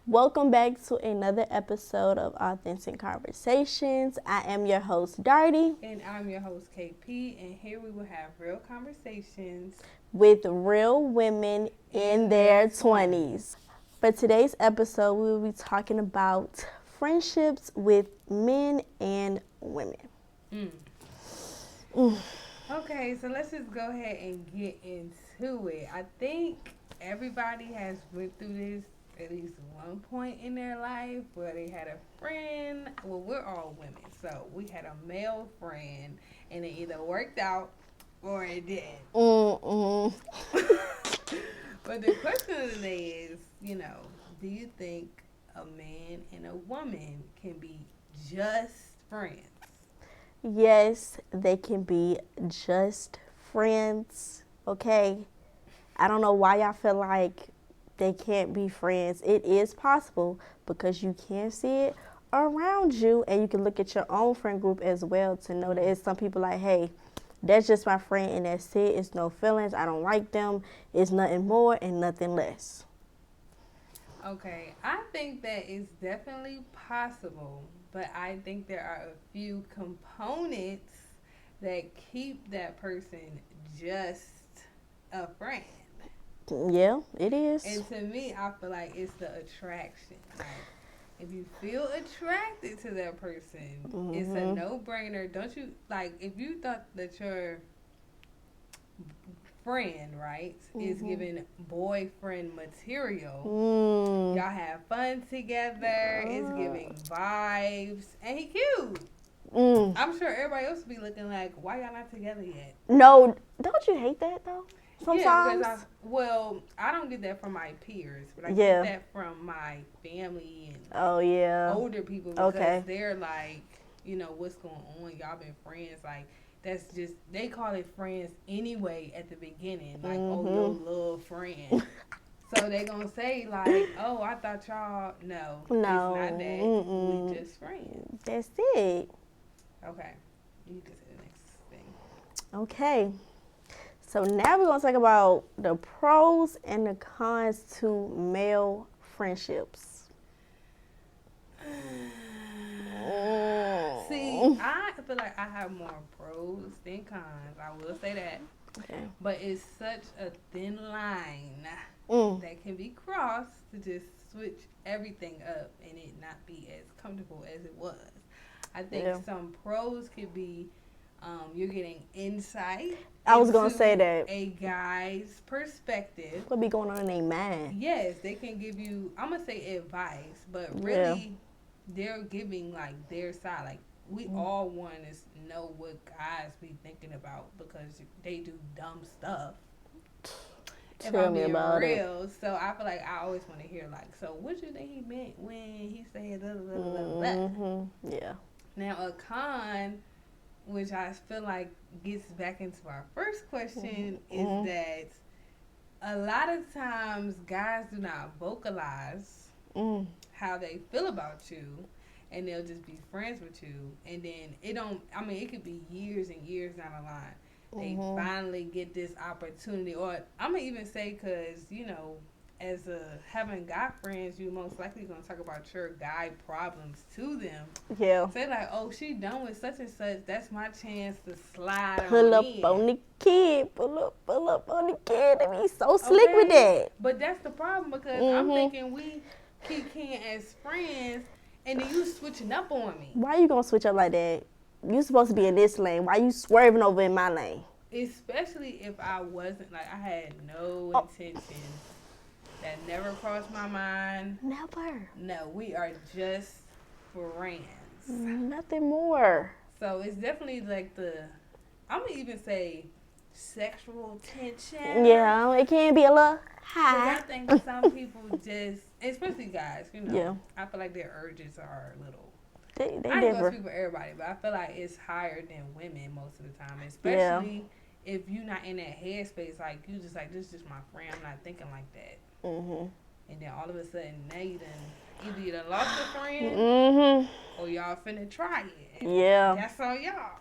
Welcome back to another episode of Authentic Conversations. I am your host, Darty, And I'm your host, KP, and here we will have real conversations with real women in their 20s. For today's episode, we will be talking about friendships with men and women. Okay, so let's just go ahead and get into it. I think everybody has went through this at least one point in their life where they had a friend. Well, we're all women, so we had a male friend, and it either worked out or it didn't. But the question of the day is, do you think a man and a woman can be just friends? Yes, they can be just friends, okay? I don't know why y'all feel like they can't be friends. It is possible because you can see it around you, and you can look at your own friend group as well to know that it's some people like, hey, that's just my friend and that's it. It's no feelings. I don't like them. It's nothing more and nothing less. Okay, I think that is definitely possible, but I think there are a few components that keep that person just a friend. Yeah, it is. And to me, I feel like it's the attraction. Like, if you feel attracted to that person, it's a no-brainer. Don't you, like, if you thought that your friend, right, is giving boyfriend material, y'all have fun together, it's giving vibes, and he cute. I'm sure everybody else will be looking like, why y'all not together yet? No, don't you hate that though? Sometimes. Yeah, because I don't get that from my peers, but I get that from my family and older people because they're like, what's going on? Y'all been friends, like that's just they call it friends anyway at the beginning, like oh your little friend. So they gonna say like, oh I thought y'all no, it's not that. We just friends. That's it. Okay, you can say the next thing. Okay. So now we're going to talk about the pros and the cons to male friendships. See, I feel like I have more pros than cons. I will say that. Okay. But it's such a thin line that can be crossed to just switch everything up and it not be as comfortable as it was. I think some pros could be you're getting insight. I was going to say that. A guy's perspective. What be going on in their mind? Yes, they can give you, I'm going to say advice, but really they're giving like their side. Like we all want to know what guys be thinking about because they do dumb stuff. Tell me about real. It. So I feel like I always want to hear like, so what you think he meant when he said blah, blah, blah, blah. Yeah. Now a con, which I feel like gets back into our first question, is that a lot of times guys do not vocalize how they feel about you, and they'll just be friends with you, and then it could be years and years down the line. They finally get this opportunity, or I'm going to even say because, as having guy friends, you most likely going to talk about your guy problems to them. Yeah. Say like, oh, she done with such and such. That's my chance to slide pull on up on the kid. Pull up on the kid. And be so slick with that. But that's the problem because I'm thinking we keep Ken as friends, and then you switching up on me. Why you going to switch up like that? You supposed to be in this lane. Why you swerving over in my lane? Especially if I wasn't, like, I had no intention. That never crossed my mind. Never. No, we are just friends. Nothing more. So it's definitely like I'm going to even say sexual tension. Yeah, it can be a little high. I think some people just, especially guys, I feel like their urges are a little. They I ain't different. gonna speak for everybody, but I feel like it's higher than women most of the time, especially if you're not in that headspace. Like you just like, this is just my friend. I'm not thinking like that. And then all of a sudden, now either you done lost a friend, or y'all finna try it. And that's all y'all.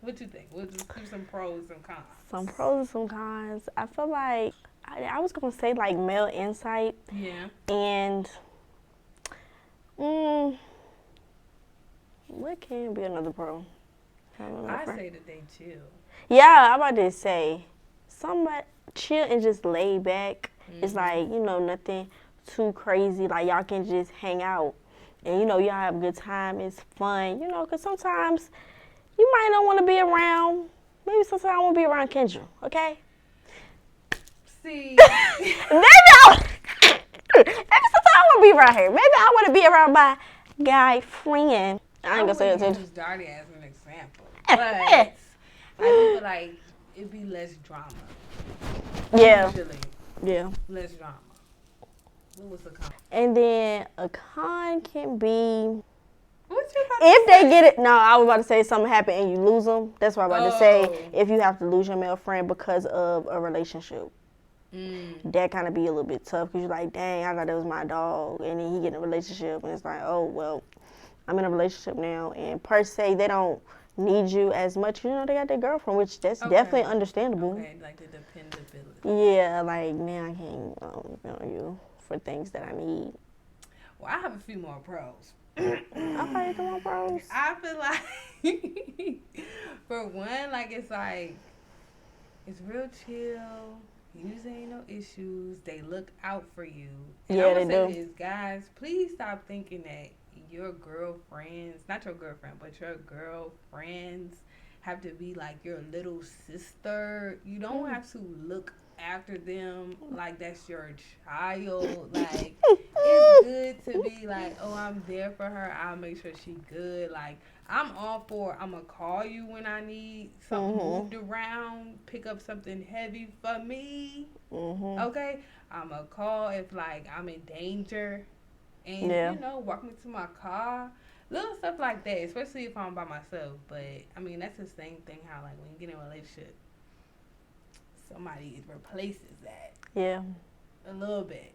What you think? We'll just do some pros and cons. Some pros and some cons. I feel like I was gonna say like male insight. Yeah. And What can be another pro? I say that they chill. Yeah, I'm about to say, somebody chill and just lay back. It's like, nothing too crazy. Like, y'all can just hang out. And, y'all have a good time. It's fun, because sometimes you might not want to be around. Maybe sometimes I want to be around Kendra, okay? See. Maybe sometimes I want to be around her. Maybe I want to be around my guy friend. I ain't gonna say that. Use Darty as an example, but I do feel like it'd be less drama. Yeah. Usually. Yeah. Less drama. What was the con? And then a con can be what you about if to say? they get it. No, I was about to say something happened and you lose them. That's what I'm about to say. If you have to lose your male friend because of a relationship. That kind of be a little bit tough because you're like, dang, I thought that was my dog, and then he get in a relationship, and it's like, oh well, I'm in a relationship now, and per se they don't need you as much. They got their girlfriend, which that's definitely understandable. Okay, like the dependability. Yeah, like now I can't depend on you for things that I need. Well, I have a few more pros. Okay, come on, pros. I feel like for one, like it's real chill. Usually ain't no issues. They look out for you. And Yeah, I'm they gonna say do. this, guys, please stop thinking that your girlfriends, not your girlfriend, but your girlfriends have to be like your little sister. You don't have to look after them like that's your child. Like, it's good to be like, oh, I'm there for her. I'll make sure she good. Like, I'm all for I'm going to call you when I need something moved around, pick up something heavy for me. Okay? I'm going to call if, like, I'm in danger and, walk me to my car. Little stuff like that, especially if I'm by myself. But, I mean, that's the same thing how, like, when you get in a relationship, somebody replaces that. Yeah. A little bit.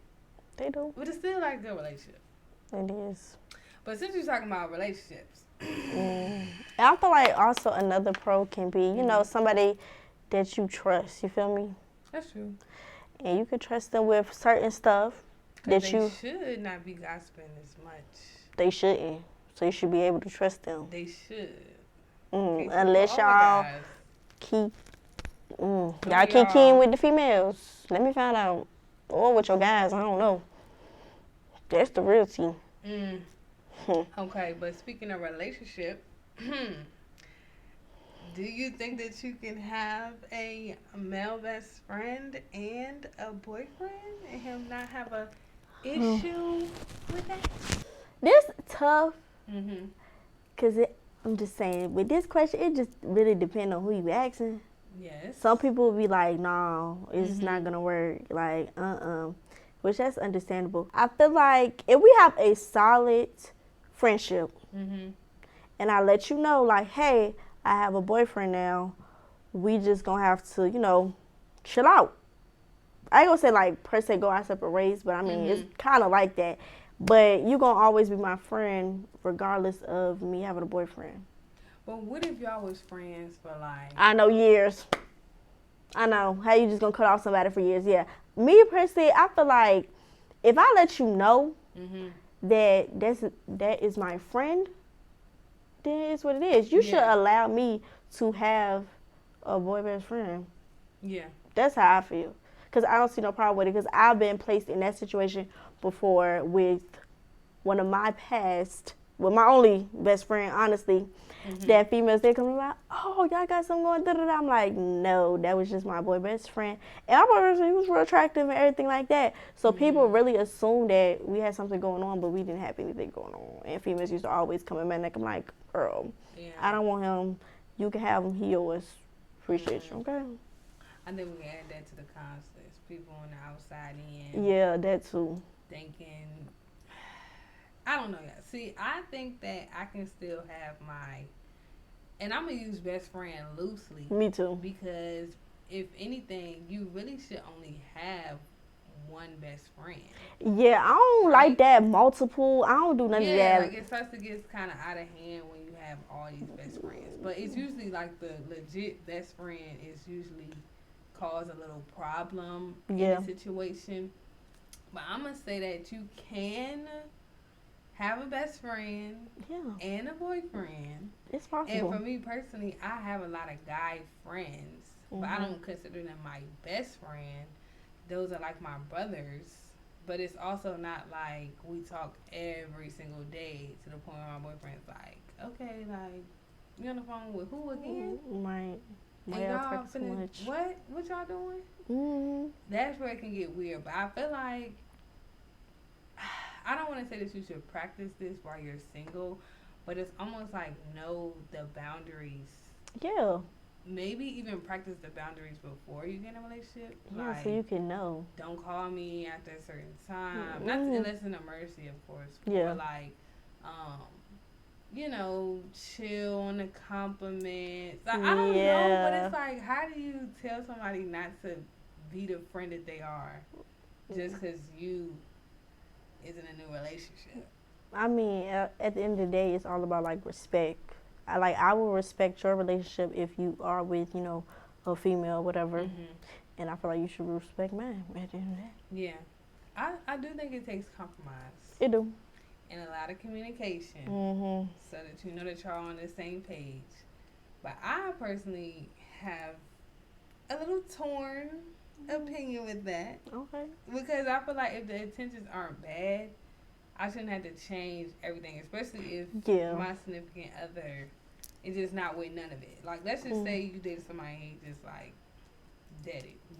They do. But it's still like a good relationship. It is. But since you're talking about relationships. I feel like also another pro can be, somebody that you trust. You feel me? That's true. And you can trust them with certain stuff that they should not be gossiping as much. They shouldn't. So you should be able to trust them. They should. Unless y'all keep y'all keep keying with the females. Let me find out. Or with your guys, I don't know. That's the real tea. Okay, but speaking of relationship, do you think that you can have a male best friend and a boyfriend and him not have a issue with that? This tough. Cause I'm just saying, with this question, it just really depends on who you asking. Yes. Some people will be like, no, it's not gonna work. Like, which that's understandable. I feel like if we have a solid friendship, and I let you know, like, hey, I have a boyfriend now, we just gonna have to, chill out. I ain't gonna say like per se go our separate ways, but I mean it's kind of like that. But you gonna always be my friend regardless of me having a boyfriend. But what if y'all was friends for like? I know, years. I know. How you just gonna cut off somebody for years? Yeah. Me per se, I feel like if I let you know that is my friend, then it's what it is. You should allow me to have a boy best friend. Yeah. That's how I feel. Because I don't see no problem with it. Because I've been placed in that situation before with one of my past, with my only best friend, honestly, that females, they come like, oh, y'all got something going, da-da-da. I'm like, no, that was just my boy best friend. And my boy best friend, he was real attractive and everything like that. So people really assume that we had something going on, but we didn't have anything going on. And females used to always come in my neck. I'm like, girl, I don't want him. You can have him. He yours. Appreciate you, okay? I think we can add that to the cons list. People on the outside in. Yeah, that too. Thinking, I don't know yet. See, I think that I can still have my, and I'm going to use best friend loosely. Me too. Because if anything, you really should only have one best friend. Yeah, I don't like that multiple. I don't do none of that. Yeah, like it starts to get kind of out of hand when you have all these best friends. But it's usually like the legit best friend is usually cause a little problem in the situation. But I'm going to say that you can have a best friend Yeah, and a boyfriend. it's And for possible. me personally, I have a lot of guy friends, but I Mhm. don't consider them my best friend. Those are like my brothers. But it's also not like we talk every single day to the point where my boyfriend's like, okay, like, you on the phone with who again? Right. Why And y'all y'all talk too finna, much? what? What y'all doing? Mhm. That's where it can get weird. But I feel like, I don't want to say that you should practice this while you're single, but it's almost like know the boundaries. Yeah. Maybe even practice the boundaries before you get in a relationship. Yeah, so Like, you can know. don't call me after a certain time. Not Mhm. unless it's an emergency, of course. Or Yeah. like, um, chill on the compliments. Like, I don't know, but Yeah. it's like, how do you tell somebody not to be the friend that they are just because you is in a new relationship? I mean, at the end of the day, it's all about like respect. I will respect your relationship if you are with a female, whatever, Mm-hmm. and I feel like you should respect mine at the end of the day. Yeah. I do think it takes compromise It do. and a lot of communication Mhm. so that you know that y'all on the same page. But I personally have a little torn opinion with that Okay. because I feel like if the intentions aren't bad, I shouldn't have to change everything, especially if Yeah. my significant other is just not with none of it. Like, let's just say you dated somebody and he just like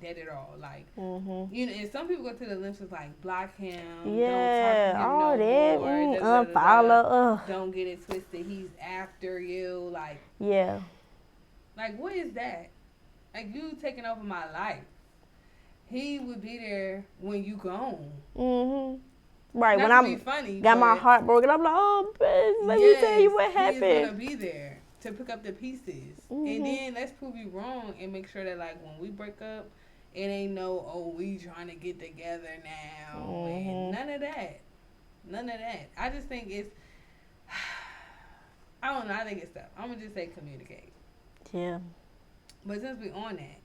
dead it all. Like, Mhm. and some people go to the lengths of like block him, don't talk to Yeah. him All no that. more, da, da, da, da. Unfollow. Ugh. Don't get it twisted. He's after you. Yeah. Like what is that? Like you taking over my life. He would be there when you gone. Mhm. Right. Not When to be I'm funny, got my but heart broken, I'm like, oh, bitch, let me tell yes, you what he is gonna happened. be there to pick up the pieces. And Mhm. then let's prove you wrong and make sure that like when we break up, it ain't no we trying to get together now and Mhm. none of that. None of that. I just think it's I don't know, I think it's tough. I'm gonna just say communicate. Yeah. But since we on that,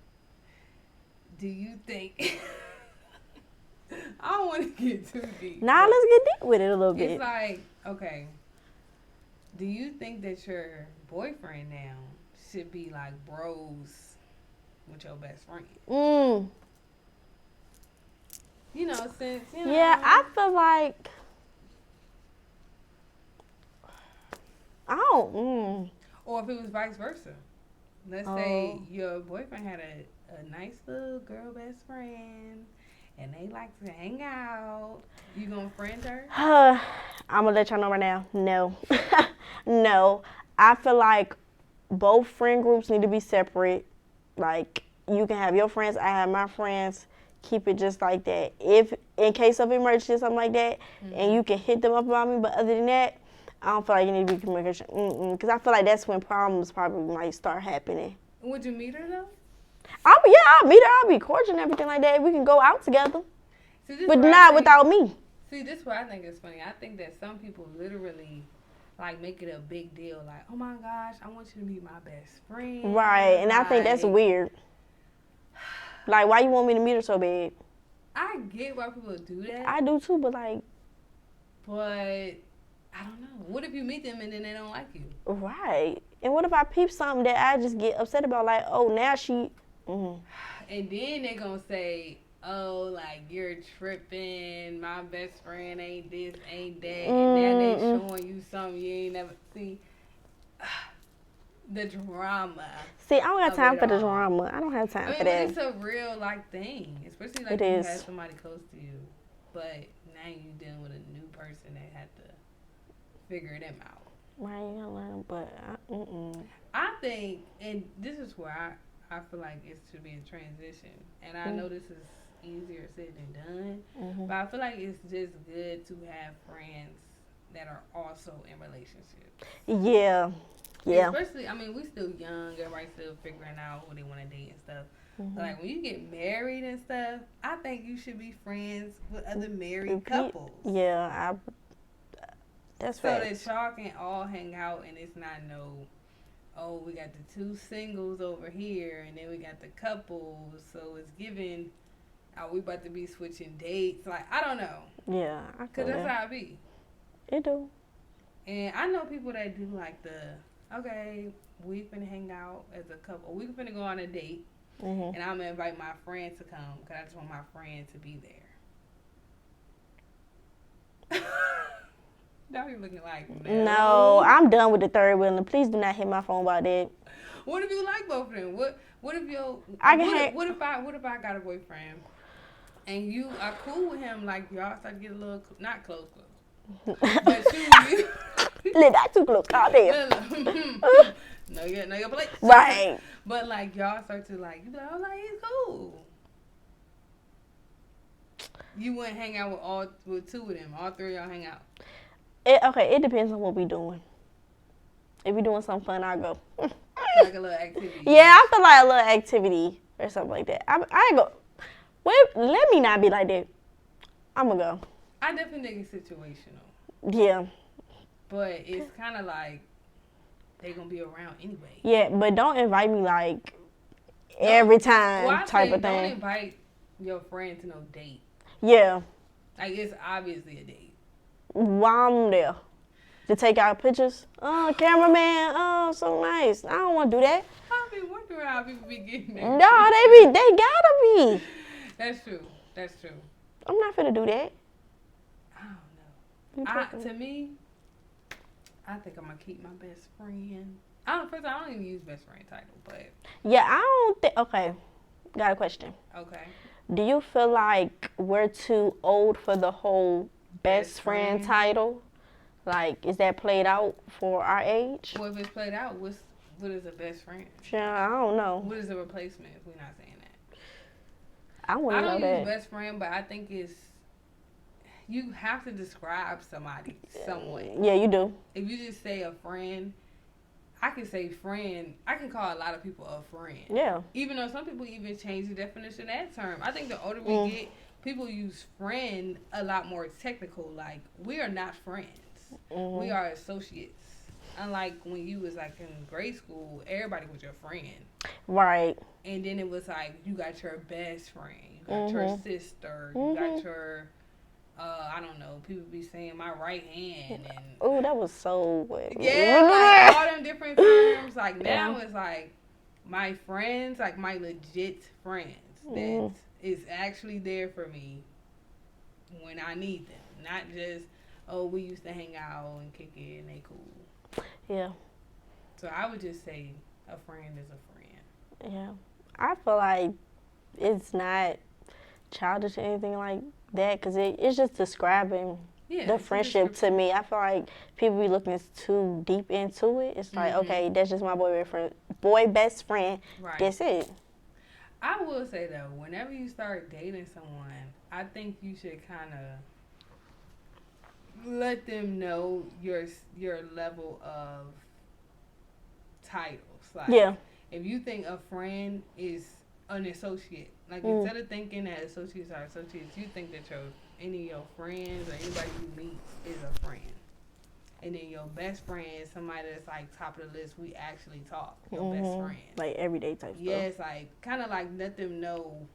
do you think I don't want to get too deep. Now let's get deep with it a little It's bit. like, okay, do you think that your boyfriend now should be like bros with your best friend? Mm. Since, Yeah, I feel like I don't. or if it was vice versa. Let's say Oh. your boyfriend had a nice little girl best friend and they like to hang out. You gonna friend her? I'm gonna let y'all know right now. No. No. I feel like both friend groups need to be separate. Like you can have your friends, I have my friends. Keep it just like that. If in case of emergency or something like that, and you can hit them up about me, but other than that, I don't feel like you need to be communication. Because I feel like that's when problems probably might start happening. Would you meet her though? I'll meet her. I'll be cordial and everything like that. We can go out together, See, this but where I not think, without me. See, this is what I think is funny. I think that some people literally like make it a big deal. Like, oh my gosh, I want you to meet my best friend. Right, and I think that's Like, weird. Like, why you want me to meet her so bad? I get why people do that, I do too, but like, but I don't know. What if you meet them and then they don't like you? right. And what if I peep something that I just get upset about? Like, oh, now she. And then they gonna say, oh, like you're tripping. My best friend ain't this, ain't that, and now they showing you something you ain't never see. The drama. See, I don't have of time it for the all. drama. I don't have time I mean, for but that. it's a real like thing, especially like It if you is. have somebody close to you, but now you dealing with a new person that had to figure them out. Right, you gotta learn, but I think, and this is where I feel like it should be a transition, and I know this is easier said than done, but I feel like it's just good to have friends that are also in relationships. Yeah. Yeah. Especially, I mean, we still young, everybody's still figuring out who they want to date and stuff. But like when you get married and stuff, I think you should be friends with other married couples. Yeah, that's so facts. that y'all can all hang out and it's not oh, we got the two singles over here and then we got the couples. So it's giving, we about to be switching dates. Like, I don't know. Yeah, I feel Because that's that. how it be. It do. And I know people that do like okay, we finna hang out as a couple. We finna go on a date, Mhm. and I'm gonna invite my friend to come because I just want my friend to be there. Now you looking like No, no. I'm done with the third wheeling. Please do not hit my phone about that. What if you like both of them? What if you I can hang. what if I got a boyfriend and you are cool with him? Like y'all start to get a little not close, but you. Look, that's too close. Calm down. know your place. Right. But like y'all start to like, you be like, oh, like he's cool. You wouldn't hang out with two of them. All three of y'all hang out. Okay, it depends on what we doing. If we doing something fun, I'll go. Like a little activity. Yeah, I feel like a little activity or something like that. I go. Wait, let me not be like that. I'm gonna go. I definitely think it's situational. Yeah. But it's kind of like they gonna be around anyway. Yeah, but don't invite me like every time type of thing. Don't invite your friend to no date. Yeah. Like it's obviously a date. While I'm there. To take out pictures. Oh, cameraman. Oh, so nice. I don't want to do that. I be wondering how people be getting there. No, they gotta be. That's true. I'm not finna do that. I don't know. To me, I think I'm gonna keep my best friend. First, I don't even use best friend title, but yeah, I don't think. Okay, got a question. Okay. Do you feel like we're too old for the whole best friend title? Like, is that played out for our age? Well, if it's played out, what is a best friend? Yeah, I don't know. What is a replacement if we're not saying that? I want to know that. I don't use best friend, but I think you have to describe somebody some way. Yeah, you do. If you just say a friend, I can say friend. I can call a lot of people a friend. Yeah. Even though some people even change the definition of that term. I think the older we get, people use friend a lot more technical. Like, we are not friends. Mm-hmm. We are associates. Unlike when you was like in grade school, everybody was your friend. Right. And then it was like, you got your best friend. You got your sister. You got your... I don't know. People be saying my right hand and oh, that was so weird. Yeah, like all them different terms. Like now it's like my friends, like my legit friends that is actually there for me when I need them. Not just we used to hang out and kick it and they cool. Yeah. So I would just say a friend is a friend. Yeah. I feel like it's not childish or anything like that because it's just describing the friendship to me. I feel like people be looking too deep into it. It's like, okay, that's just my boy best friend. Right. That's it. I will say though, whenever you start dating someone, I think you should kind of let them know your level of titles. Like, if you think a friend is an associate, like instead of thinking that associates are associates, you think that any of your friends or anybody you meet is a friend. And then your best friend is somebody that's like top of the list. We actually talk. Your best friend. Like everyday type stuff. Yes, like kind of like let them know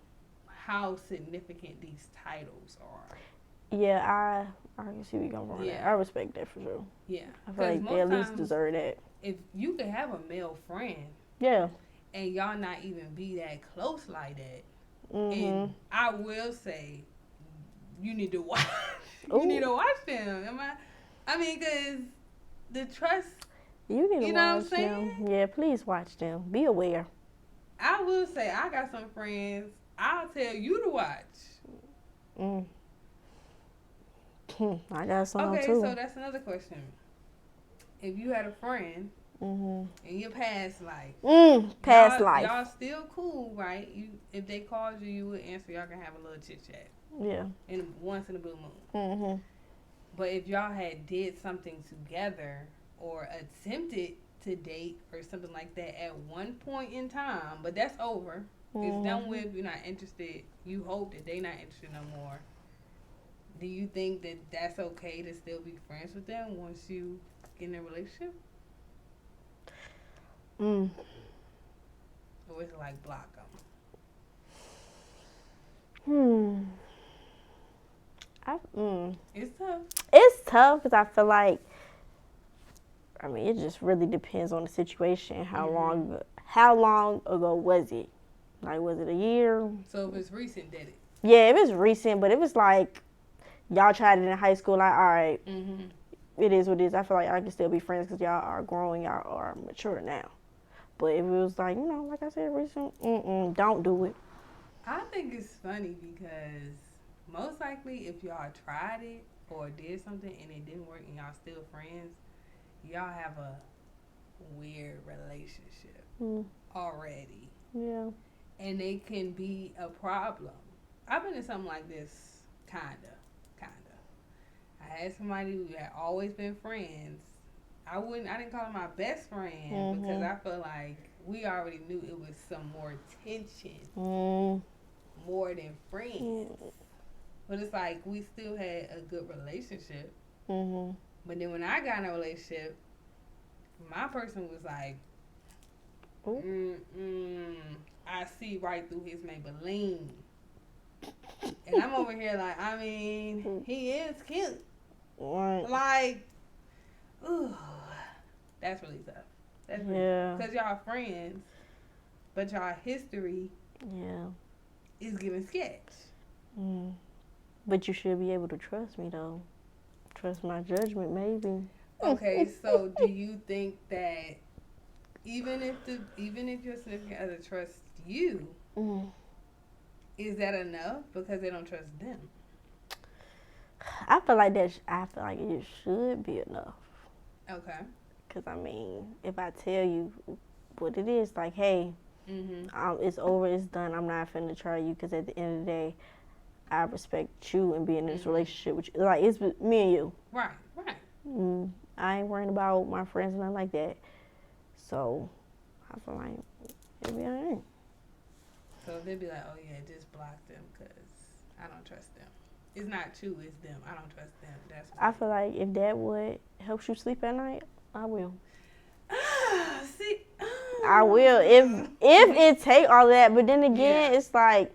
how significant these titles are. Yeah, I can see where you're going from that. I respect that for sure. Yeah. I feel like they at least deserve that. If you could have a male friend. Yeah. And y'all not even be that close like that. And I will say, you need to watch. You need to watch them. I mean, because the trust. You need to watch them. Yeah, please watch them. Be aware. I will say, I got some friends. I'll tell you to watch. I got some too. Okay, so that's another question. If you had a friend. In your past life. Past life. Y'all still cool, right? If they called you, you would answer. Y'all can have a little chit chat. Yeah. Once in a blue moon. But if y'all had did something together or attempted to date or something like that at one point in time, but that's over. It's done with. You're not interested. You hope that they're not interested no more. Do you think that that's okay to still be friends with them once you get in a relationship? Or is it like block them? It's tough. It's tough because I feel like, I mean, it just really depends on the situation. How long ago was it? Like, was it a year? So if it's recent, did it? Yeah, it was recent, but it was like y'all tried it in high school. Like, all right, it is what it is. I feel like I can still be friends because y'all are growing, y'all are mature now. But if it was like, like I said, recent, don't do it. I think it's funny because most likely if y'all tried it or did something and it didn't work and y'all still friends, y'all have a weird relationship already. Yeah. And they can be a problem. I've been in something like this, kinda. I had somebody who had always been friends. I didn't call her my best friend because I feel like we already knew it was some more tension, more than friends. But it's like we still had a good relationship. But then when I got in a relationship, my person was like, I see right through his Maybelline. And I'm over here like, I mean, he is cute. Right. Like, ooh, that's really tough. That's really because y'all friends, but y'all history is giving sketch. But you should be able to trust me though. Trust my judgment, maybe. Okay, so do you think that even if your significant other trusts you, is that enough because they don't trust them? I feel like it should be enough. Okay. Cause I mean, if I tell you what it is, like, hey, it's over, it's done. I'm not finna try you, cause at the end of the day, I respect you and being in this relationship with you. Like, it's me and you. Right. I ain't worrying about my friends and nothing like that. So, I feel like it'll be alright. So they'd be like, oh yeah, just block them because I don't trust them. It's not you, it's them. I don't trust them. That's I feel like if that would help you sleep at night, I will. See, I will if it take all that. But then again, it's like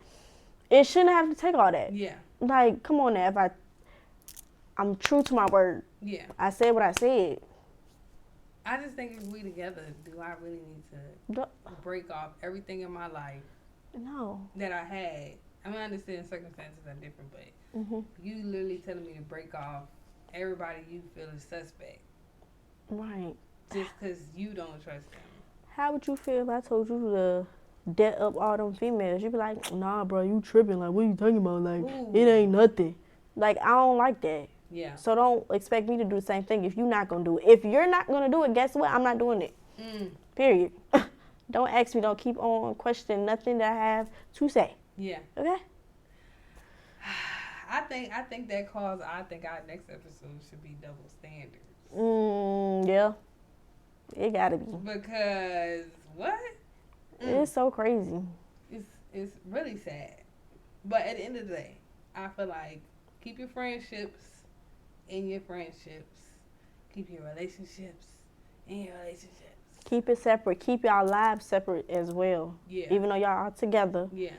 it shouldn't have to take all that. Yeah. Like, come on now. If I'm true to my word. Yeah. I said what I said. I just think if we together, do I really need to break off everything in my life? No. That I had. I mean, I understand circumstances are different, but you literally telling me to break off everybody you feel is suspect. Right. Just because you don't trust them. How would you feel if I told you to debt up all them females? You'd be like, nah, bro, you tripping. Like, what are you talking about? Like, it ain't nothing. Like, I don't like that. Yeah. So don't expect me to do the same thing if you're not going to do it. If you're not going to do it, guess what? I'm not doing it. Period. Don't ask me. Don't keep on questioning nothing that I have to say. Yeah. Okay? I think that cause I think our next episode should be double standards. Yeah. It gotta be. Because what? It's so crazy. It's really sad. But at the end of the day, I feel like keep your friendships in your friendships. Keep your relationships in your relationships. Keep it separate. Keep y'all lives separate as well. Yeah. Even though y'all are together. Yeah.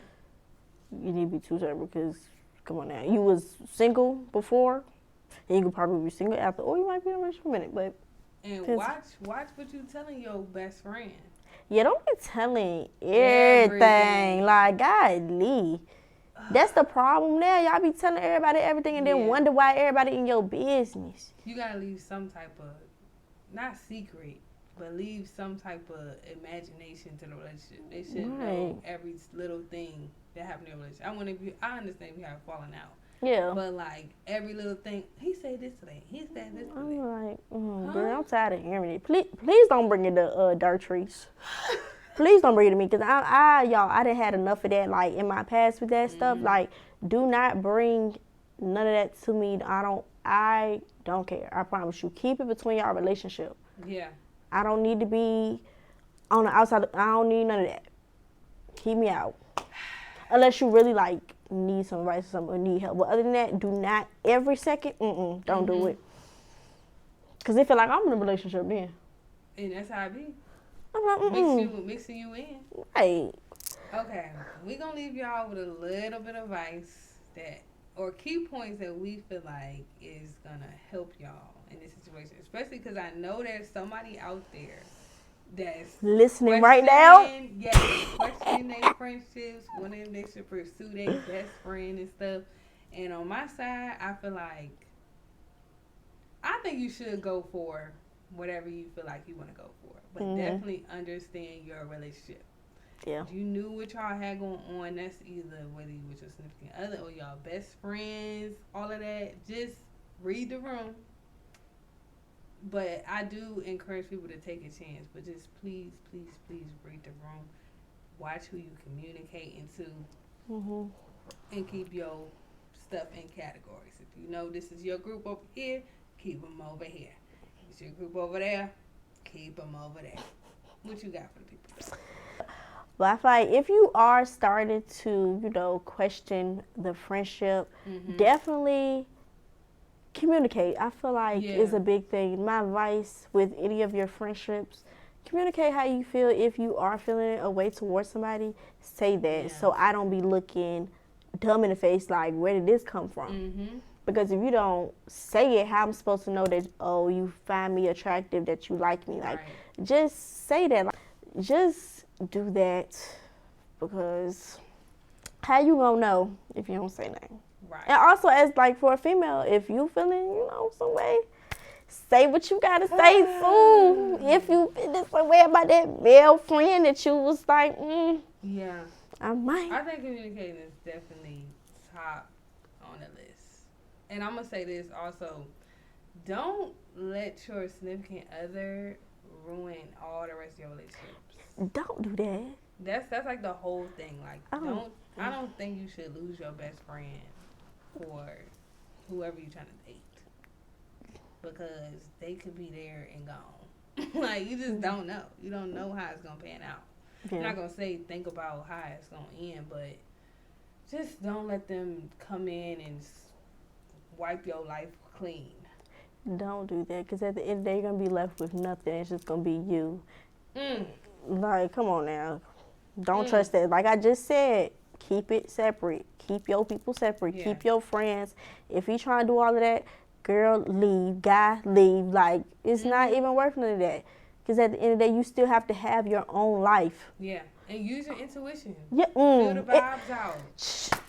You need to be two separate because, come on now, you was single before, and you could probably be single after, or you might be in a relationship for a minute, but. And watch what you telling your best friend. Yeah, don't be telling everything. Like, golly. That's the problem there. Y'all be telling everybody everything and then wonder why everybody in your business. You gotta leave some type of, not secret, but leave some type of imagination to the relationship. They should know every little thing that happened in a relationship. I understand we have fallen out. Yeah. But like every little thing, he said this today. He said this today. I'm like, girl, I'm tired of hearing it. Please don't bring it to Dartreese. Please don't bring it to me, because I done had enough of that, like, in my past with that stuff. Like, do not bring none of that to me. I don't care. I promise you. Keep it between y'all relationship. Yeah. I don't need to be on the outside. I don't need none of that. Keep me out. Unless you really, like, need some advice or something or need help. But other than that, do not every second, don't do it. Because they feel like I'm in a relationship then. And that's how it be. I'm like, Mixing you in. Right. Okay. We're going to leave y'all with a little bit of advice that or key points that we feel like is gonna help y'all in this situation, especially because I know there's somebody out there that's listening right now. Yes, questioning their friendships, wanting they should pursue their best friend and stuff. And on my side, I feel like I think you should go for whatever you feel like you want to go for, but definitely understand your relationship. Yeah. You knew what y'all had going on. That's either whether you with your significant other or y'all best friends, all of that. Just read the room. But I do encourage people to take a chance. But just please, please, please read the room. Watch who you communicate into, and keep your stuff in categories. If you know this is your group over here, keep them over here. If it's your group over there, keep them over there. What you got for the people? But I feel like if you are starting to, question the friendship, definitely communicate. I feel like it's a big thing. My advice with any of your friendships, communicate how you feel. If you are feeling a way towards somebody, say that. So I don't be looking dumb in the face like, where did this come from? Because if you don't say it, how I'm supposed to know that, oh, you find me attractive, that you like me? Like, just say that. Like, just do that, because how you gonna know if you don't say nothing? Right. And also, as like for a female, if you feeling, some way, say what you gotta say too. If you feel some way about that male friend that you was like, yeah, I might. I think communicating is definitely top on the list. And I'm gonna say this also: don't let your significant other ruin all the rest of your relationships. Don't do that. That's like the whole thing. Like, I don't think you should lose your best friend for whoever you're trying to date, because they could be there and gone. Like, you just don't know. You don't know how it's gonna pan out. Yeah. I'm not gonna say think about how it's gonna end, but just don't let them come in and wipe your life clean. Don't do that, because at the end of the day, you're gonna be left with nothing. It's just gonna be you. Like, come on now. Don't trust that. Like I just said, keep it separate. Keep your people separate. Yeah. Keep your friends. If you trying to do all of that, girl, leave. Guy, leave. Like, it's not even worth none of that. Because at the end of the day, you still have to have your own life. Yeah. And use your intuition. Yeah. Feel the vibes out.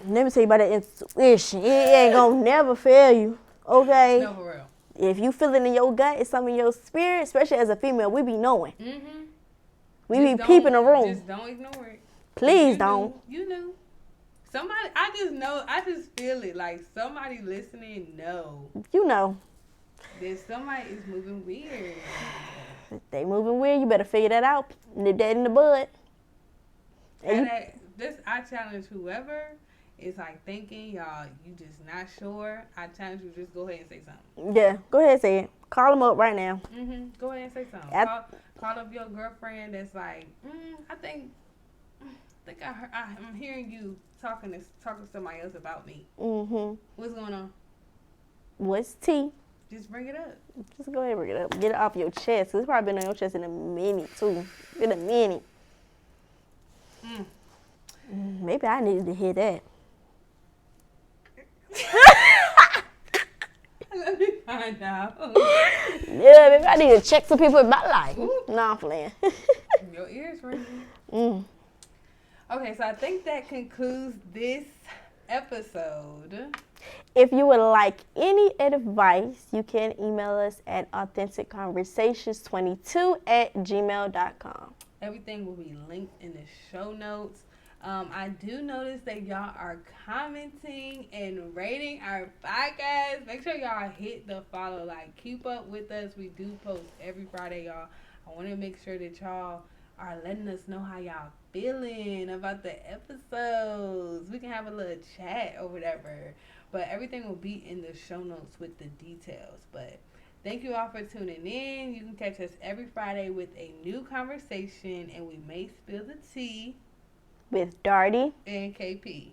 Let me tell you about that intuition. It ain't going to never fail you. Okay? No, for real. If you feel it in your gut, it's something in your spirit, especially as a female, we be knowing. We just be peeping the room. Just don't ignore it. Please don't. You knew. Somebody, I just know, I just feel it. Like, somebody listening know. You know. That somebody is moving weird. If they moving weird, you better figure that out. Nip that in the bud. I challenge whoever is like thinking, y'all, you just not sure. I challenge you, just go ahead and say something. Yeah, go ahead and say it. Call them up right now. Go ahead and say something. Call up your girlfriend that's like, I think I'm hearing you talking to somebody else about me. What's going on? What's tea? Just bring it up. Just go ahead and bring it up. Get it off your chest. It's probably been on your chest in a minute, too. In a minute. Maybe I needed to hear that. Let me find out. Yeah, maybe I need to check some people in my life. No, I'm playing. Your ears ringing. Okay, so I think that concludes this episode. If you would like any advice, you can email us at authenticconversations22@gmail.com. Everything will be linked in the show notes. I do notice that y'all are commenting and rating our podcast. Make sure y'all hit the follow. Like, keep up with us. We do post every Friday, y'all. I want to make sure that y'all are letting us know how y'all feeling about the episodes. We can have a little chat or whatever. But everything will be in the show notes with the details. But thank you all for tuning in. You can catch us every Friday with a new conversation, and we may spill the tea with Darty and KP.